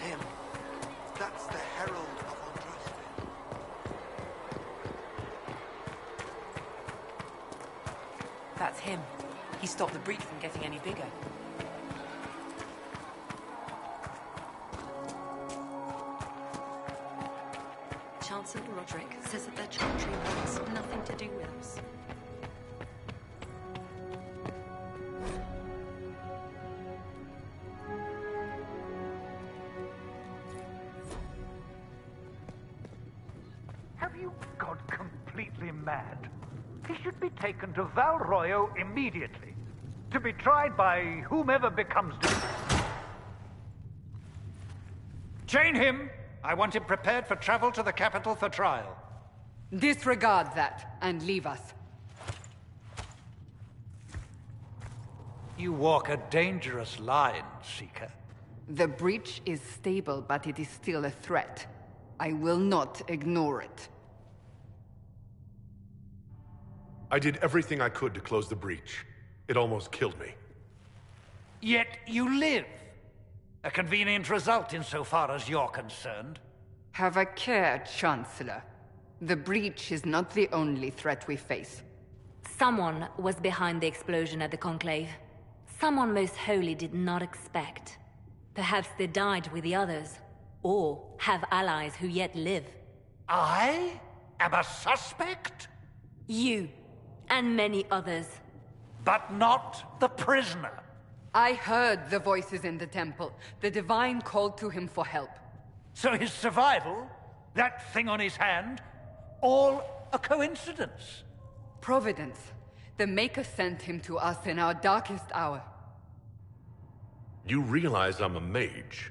him. That's the Herald of Andraste. That's him. He stopped the breach from getting any bigger. Chancellor Roderick says that their Chantry wants nothing to do with us. Have you gone completely mad? He should be taken to Val Royo immediately, to be tried by whomever becomes defendant. Chain him! I want him prepared for travel to the capital for trial. Disregard that, and leave us. You walk a dangerous line, Seeker. The breach is stable, but it is still a threat. I will not ignore it. I did everything I could to close the breach. It almost killed me. Yet you live. A convenient result insofar as you're concerned. Have a care, Chancellor. The breach is not the only threat we face. Someone was behind the explosion at the Conclave. Someone Most Holy did not expect. Perhaps they died with the others, or have allies who yet live. I am a suspect? You, and many others. But not the prisoner. I heard the voices in the temple. The Divine called to him for help. So his survival, that thing on his hand, all a coincidence? Providence. The Maker sent him to us in our darkest hour. You realize I'm a mage.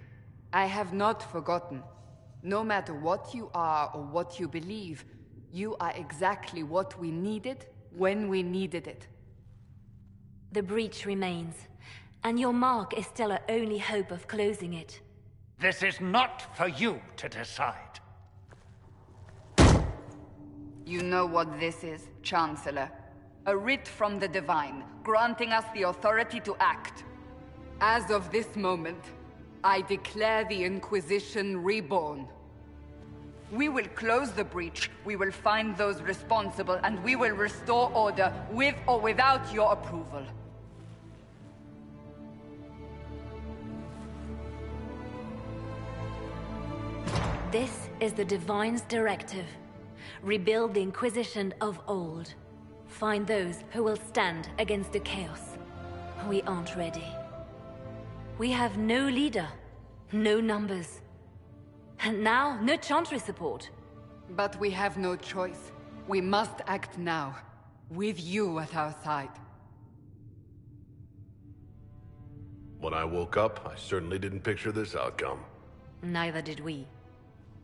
I have not forgotten. No matter what you are or what you believe, you are exactly what we needed when we needed it. The breach remains, and your mark is still our only hope of closing it. This is not for you to decide. You know what this is, Chancellor. A writ from the Divine, granting us the authority to act. As of this moment, I declare the Inquisition reborn. We will close the breach, we will find those responsible, and we will restore order, with or without your approval. This is the Divine's directive. Rebuild the Inquisition of old. Find those who will stand against the chaos. We aren't ready. We have no leader, no numbers. And now, no Chantry support. But we have no choice. We must act now, with you at our side. When I woke up, I certainly didn't picture this outcome. Neither did we.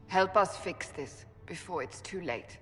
Help us fix this, before it's too late.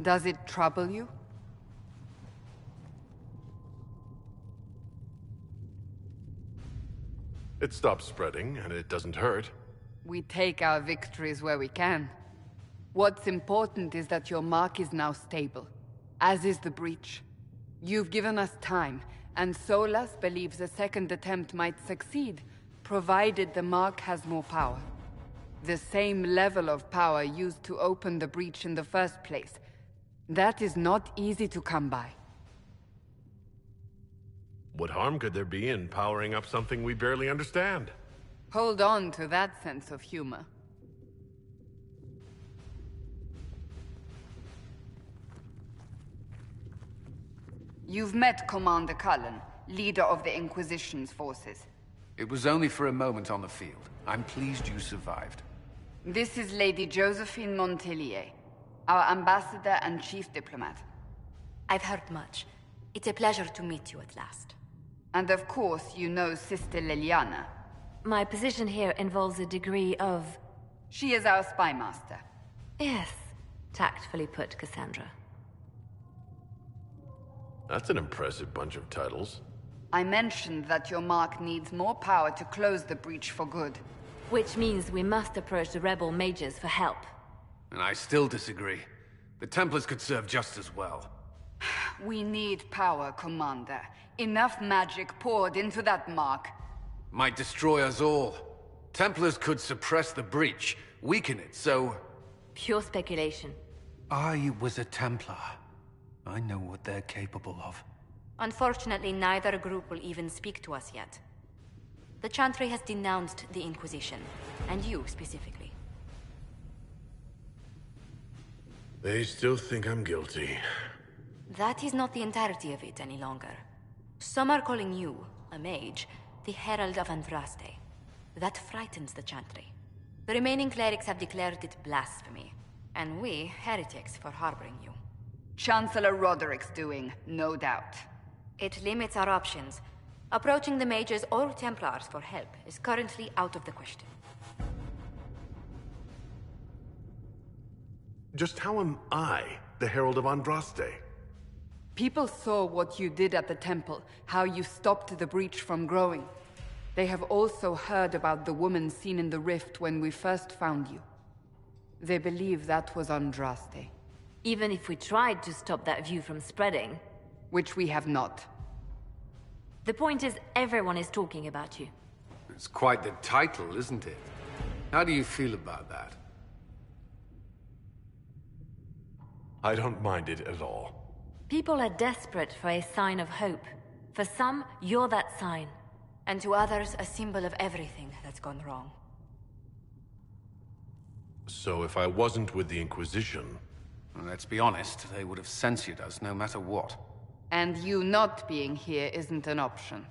Does it trouble you? It stops spreading, and it doesn't hurt. We take our victories where we can. What's important is that your mark is now stable, as is the breach. You've given us time, and Solas believes a second attempt might succeed, provided the mark has more power. The same level of power used to open the breach in the first place. That is not easy to come by. What harm could there be in powering up something we barely understand? Hold on to that sense of humor. You've met Commander Cullen, leader of the Inquisition's forces. It was only for a moment on the field. I'm pleased you survived. This is Lady Josephine Montelier, our ambassador and chief diplomat. I've heard much. It's a pleasure to meet you at last. And of course, you know Sister Liliana. My position here involves a degree of... She is our spy master. Yes, tactfully put, Cassandra. That's an impressive bunch of titles. I mentioned that your mark needs more power to close the breach for good. Which means we must approach the rebel mages for help. And I still disagree. The Templars could serve just as well. We need power, Commander. Enough magic poured into that mark. Might destroy us all. Templars could suppress the breach, weaken it, so... Pure speculation. I was a Templar. I know what they're capable of. Unfortunately, neither group will even speak to us yet. The Chantry has denounced the Inquisition, and you specifically. They still think I'm guilty. That is not the entirety of it any longer. Some are calling you, a mage, the Herald of Andraste. That frightens the Chantry. The remaining clerics have declared it blasphemy, and we, heretics, for harboring you. Chancellor Roderick's doing, no doubt. It limits our options. Approaching the mages or Templars for help is currently out of the question. Just how am I the Herald of Andraste? People saw what you did at the temple, how you stopped the breach from growing. They have also heard about the woman seen in the rift when we first found you. They believe that was Andraste. Even if we tried to stop that view from spreading... Which we have not. The point is, everyone is talking about you. It's quite the title, isn't it? How do you feel about that? I don't mind it at all. People are desperate for a sign of hope. For some, you're that sign. And to others, a symbol of everything that's gone wrong. So if I wasn't with the Inquisition... Well, let's be honest, they would have censored us no matter what. And you not being here isn't an option.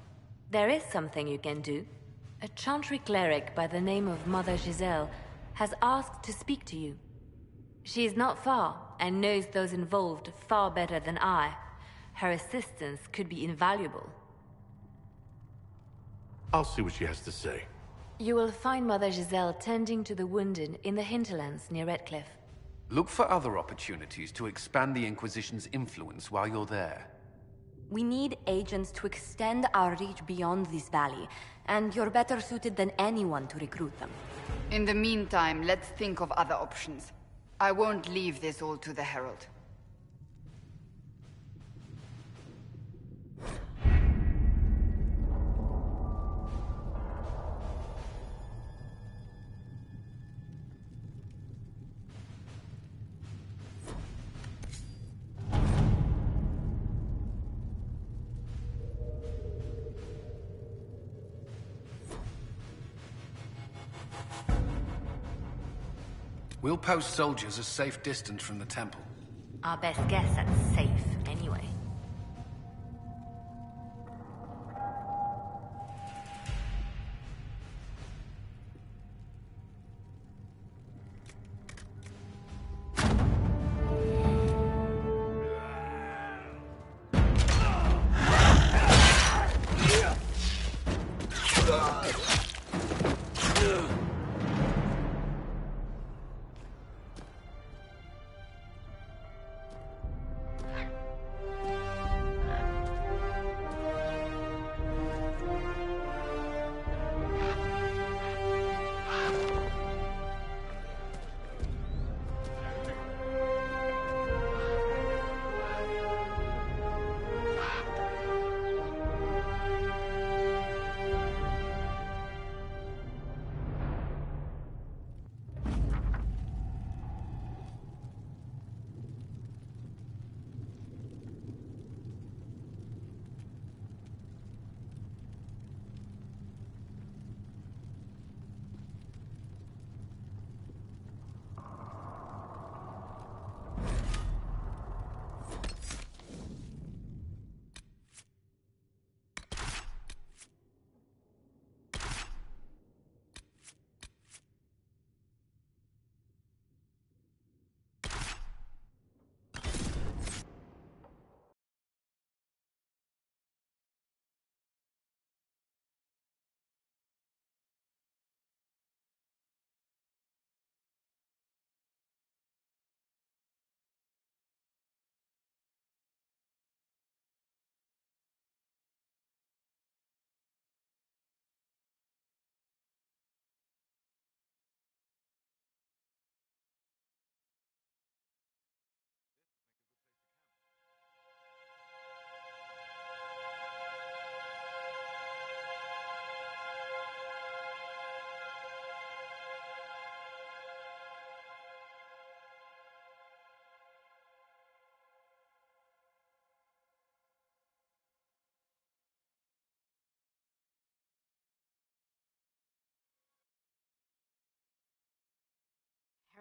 There is something you can do. A Chantry cleric by the name of Mother Giselle has asked to speak to you. She is not far, and knows those involved far better than I. Her assistance could be invaluable. I'll see what she has to say. You will find Mother Giselle tending to the wounded in the hinterlands near Redcliffe. Look for other opportunities to expand the Inquisition's influence while you're there. We need agents to extend our reach beyond this valley, and you're better suited than anyone to recruit them. In the meantime, let's think of other options. I won't leave this all to the Herald. We'll post soldiers a safe distance from the temple. Our best guess at safe, anyway.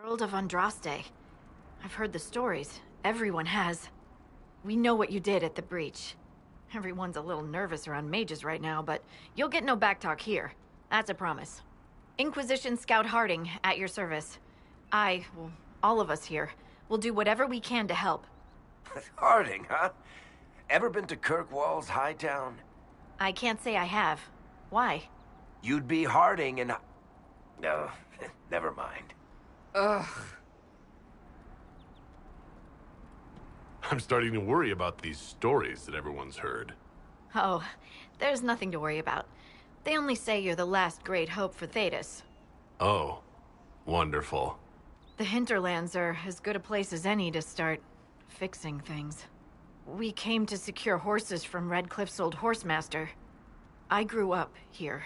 Herald of Andraste. I've heard the stories. Everyone has. We know what you did at the breach. Everyone's a little nervous around mages right now, but you'll get no backtalk here. That's a promise. Inquisition Scout Harding, at your service. All of us here, will do whatever we can to help. Harding, huh? Ever been to Kirkwall's Hightown? I can't say I have. Why? You'd be Harding and... No, never mind. Ugh. I'm starting to worry about these stories that everyone's heard. Oh, there's nothing to worry about. They only say you're the last great hope for Thetis. Oh, wonderful. The hinterlands are as good a place as any to start fixing things. We came to secure horses from Redcliffe's old horsemaster. I grew up here,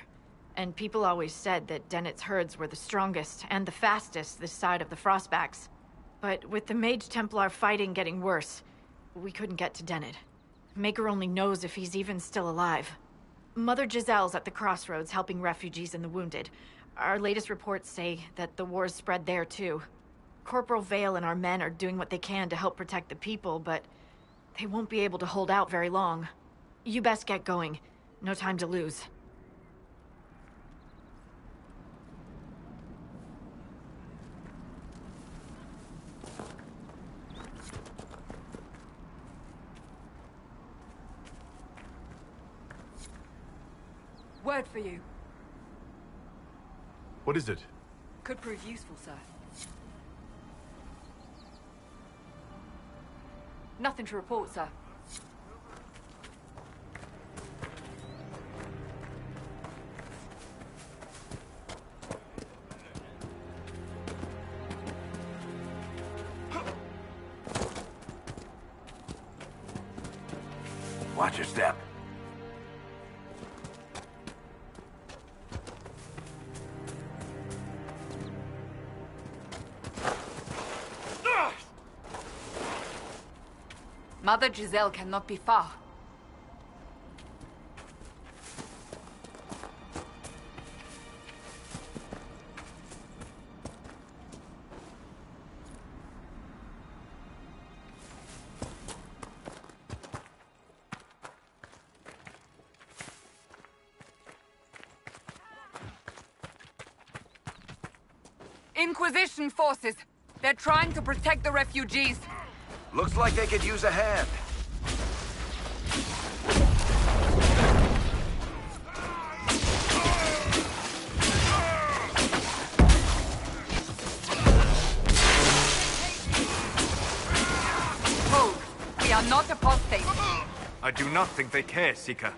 and people always said that Dennett's herds were the strongest and the fastest this side of the Frostbacks. But with the Mage Templar fighting getting worse, we couldn't get to Dennett. Maker only knows if he's even still alive. Mother Giselle's at the crossroads helping refugees and the wounded. Our latest reports say that the war's spread there too. Corporal Vale and our men are doing what they can to help protect the people, but they won't be able to hold out very long. You best get going. No time to lose. Word for you. What is it? Could prove useful, sir. Nothing to report, sir. Watch your step. Mother Giselle cannot be far. Inquisition forces! They're trying to protect the refugees! Looks like they could use a hand. Hold! We are not apostates! I do not think they care, Seeker.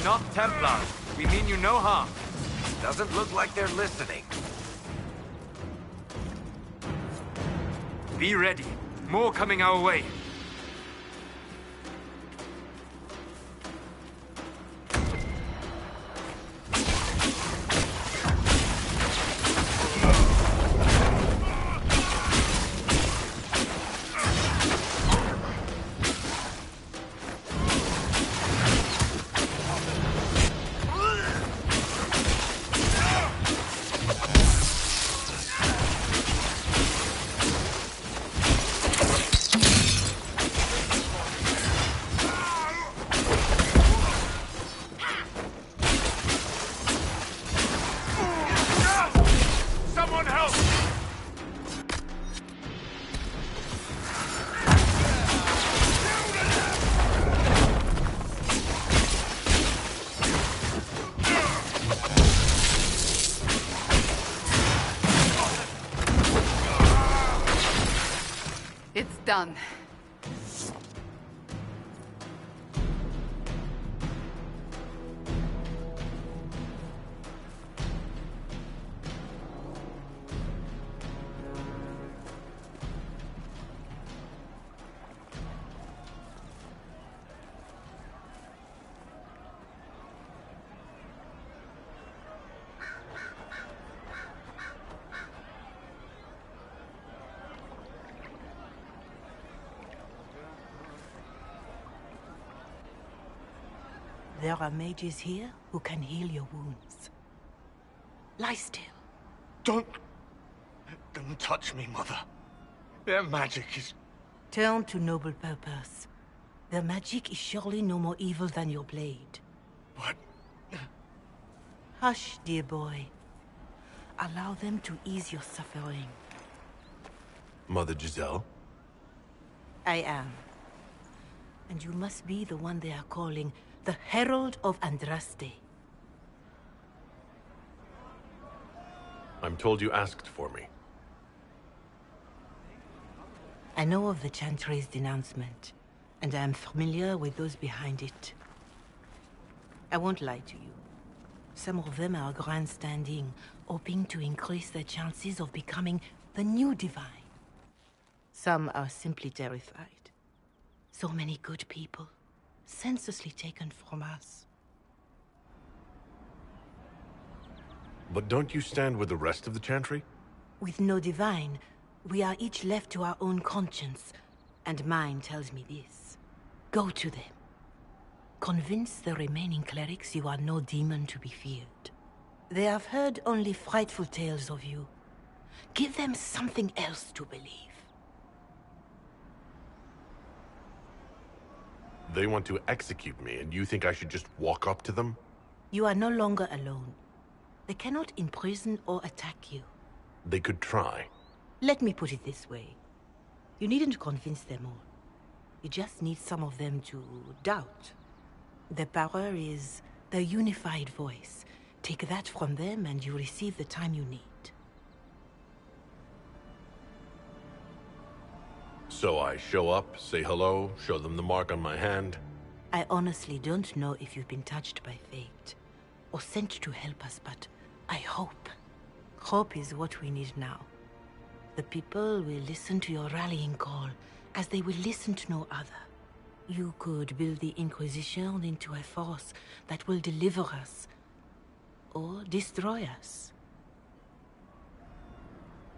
Not Templars. We mean you no harm. Doesn't look like they're listening. Be ready. More coming our way. done. There are mages here who can heal your wounds. Lie still. Don't touch me, Mother. Their magic is... Turn to noble purpose. Their magic is surely no more evil than your blade. But... Hush, dear boy. Allow them to ease your suffering. Mother Giselle? I am. And you must be the one they are calling the Herald of Andraste. I'm told you asked for me. I know of the Chantry's denouncement, and I am familiar with those behind it. I won't lie to you. Some of them are grandstanding, hoping to increase their chances of becoming the new divine. Some are simply terrified. So many good people, senselessly taken from us. But don't you stand with the rest of the Chantry? With no divine, we are each left to our own conscience, and mine tells me this. Go to them. Convince the remaining clerics you are no demon to be feared. They have heard only frightful tales of you. Give them something else to believe. They want to execute me, and you think I should just walk up to them? You are no longer alone. They cannot imprison or attack you. They could try. Let me put it this way. You needn't convince them all. You just need some of them to doubt. Their power is their unified voice. Take that from them and you receive the time you need. So I show up, say hello, show them the mark on my hand. I honestly don't know if you've been touched by fate, or sent to help us, but I hope. Hope is what we need now. The people will listen to your rallying call, as they will listen to no other. You could build the Inquisition into a force that will deliver us, or destroy us.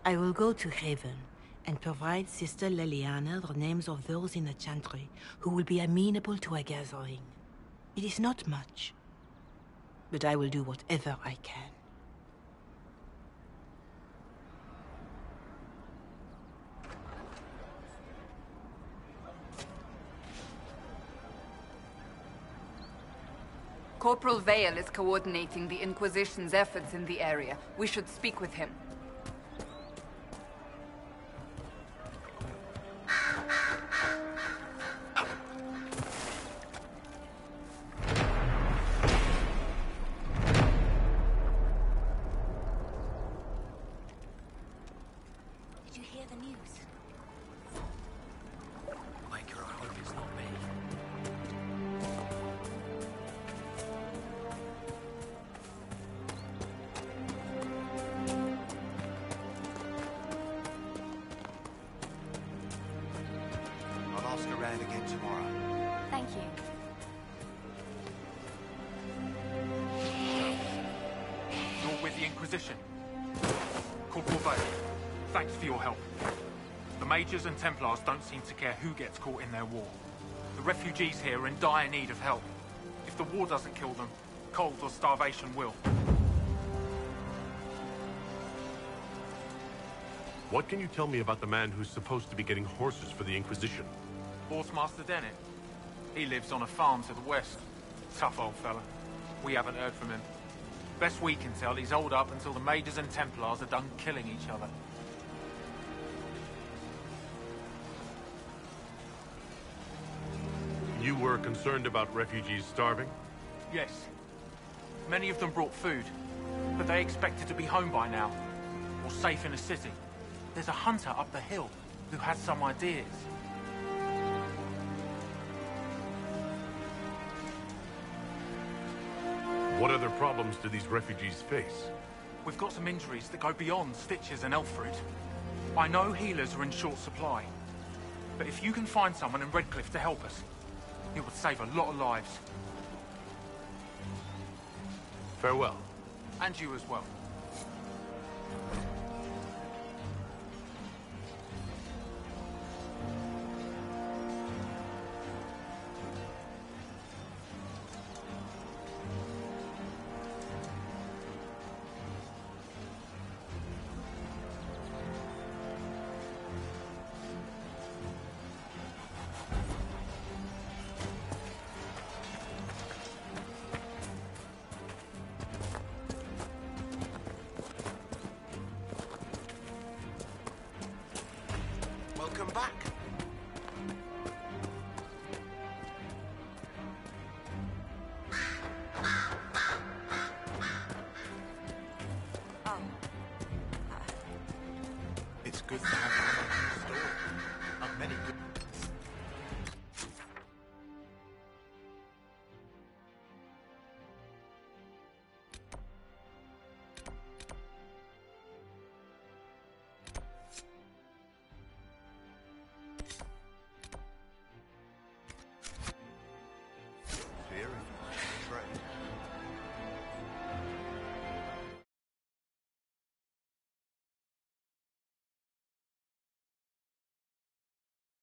I will go to Haven, and provide Sister Leliana the names of those in the Chantry who will be amenable to a gathering. It is not much, but I will do whatever I can. Corporal Vale is coordinating the Inquisition's efforts in the area. We should speak with him. Corporal Vale, thanks for your help. The Mages and Templars don't seem to care who gets caught in their war. The refugees here are in dire need of help. If the war doesn't kill them, cold or starvation will. What can you tell me about the man who's supposed to be getting horses for the Inquisition? Horsemaster Dennett. He lives on a farm to the west. Tough old fella. We haven't heard from him. Best we can tell, he's holed up until the Mages and Templars are done killing each other. You were concerned about refugees starving? Yes. Many of them brought food, but they expected to be home by now, or safe in a city. There's a hunter up the hill who has some ideas. What other problems do these refugees face? We've got some injuries that go beyond stitches and elf fruit. I know healers are in short supply. But if you can find someone in Redcliffe to help us, it would save a lot of lives. Farewell. And you as well.